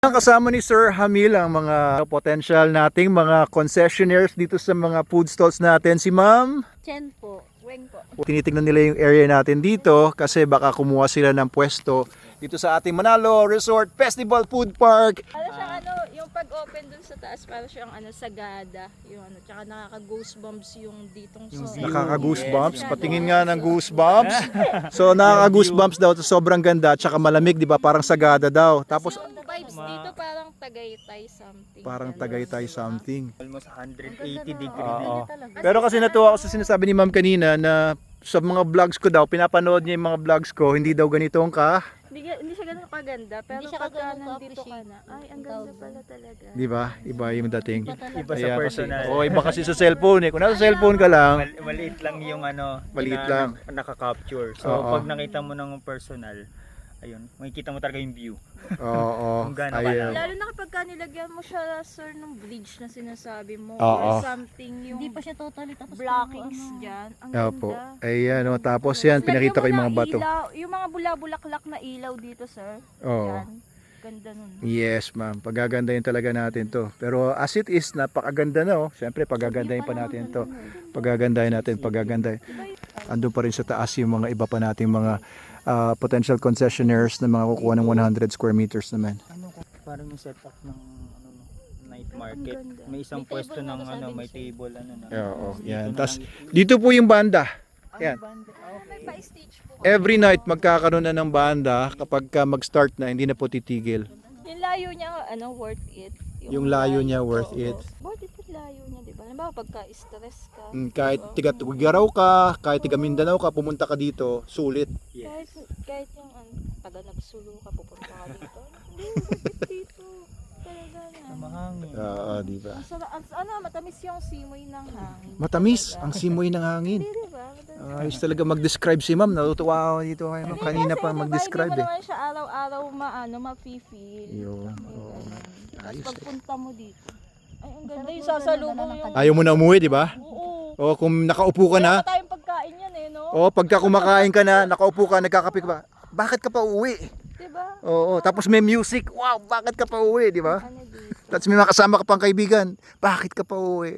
Kasama ni Sir Hamil ang mga potential nating mga concessionaires dito sa mga food stalls natin. Si Ma'am Chen po, Weng po. tinitingnan nila yung area natin dito kasi baka kumuha sila ng pwesto dito sa ating Manalo Resort Festival Food Park. Para siyang yung pag-open dun sa taas, para siyang sagada, yung tsaka nakaka-goosebumps yung ditong view. Nakaka-goosebumps, patingin nga ng goosebumps. So nakaka-goosebumps daw, sobrang ganda, tsaka malamig, di ba? Parang sagada daw. Tapos Yung vibes dito parang Tagaytay something. parang Tagaytay something. Almost 180 degree. Oo. Pero kasi natuwa ako sa sinasabi ni Ma'am kanina na sa mga vlogs ko daw, pinapanood niya yung mga vlogs ko, hindi daw ganito ang Hindi siya ganun kaganda, pero Hindi siya pagka ganun nandito ka ka-appreciate. na, ay, ang ganda pala talaga. di ba? Iba yung dating. Iba sa Ayan, personal. Kasi, iba kasi sa cellphone eh. Kung nasa cellphone ka lang, Maliit lang yung Maliit lang. Naka-capture. So Oo. pag nakita mo ng personal, ayun, makikita mo talaga yung view. oo. Kung gaano Ayun. Lalo na kapag nilagyan mo siya, sir, ng bridge na sinasabi mo, Oo. or something, yung Hindi pa siya totally tapos. blockings dyan, ang Opo. ganda. Ayan, o. Tapos yan, pinakita ko yung mga bato. Yung mga bula-bulaklak na ilaw dito, sir. Oo. Yan. Ganda nun. Yes, ma'am. Pagagandahin talaga natin to. Pero as it is, napakaganda na, oh. Siyempre, pagagandahin pa natin to. Pagagandahin natin, pagagandahin. Andun pa rin sa taas yung mga iba pa nating mga potential concessionaires na mga kukuha ng 100 square meters naman. Parang yung setup ng night market. May isang May pwesto table ng na nasa may siya. table na. Oo, Dito yan. na Tapos, lang. dito po yung banda. Yan. May pa-stage po. Every night, magkakaroon na ng banda kapag mag-start na, hindi na po titigil. Yung layo niya, worth it. Yung layo niya, worth it. Worth it yung layo niya, di ba? Halimbawa, pagka-stress ka. Kahit tiga Tugigaraw ka, kahit tiga Mindanao ka, pumunta ka dito, sulit. Kahit yung taga nagsulo ka, pupunta ka dito. Hindi, worth it dito. Talaga Sa na. mahangin. Oo, di ba? Matamis yung simoy ng hangin. Matamis ang simoy ng hangin. Hindi, di ba? Matamis. Ayos talaga mag-describe si ma'am. Natutuwa ako dito kay ma'am. Kanina pa mag-describe Hindi mo eh. naman siya araw-araw ma-feel. Yun. Oo. Tapos Ayos. pagpunta mo dito. Ay, ang ganda yung sasalubong yung... Ayaw mo na umuwi, di ba? Oo. O kung nakaupo ka na, Wala pa tayong pagkain yan no? o pagka kumakain ka na, nakaupo ka, nagkakape ka ba? Bakit ka pa uwi? Diba? Oo, tapos may music. Wow, bakit ka pa uwi, di ba? Ano dito? Tapos may makasama ka pang kaibigan. Bakit ka pa uwi?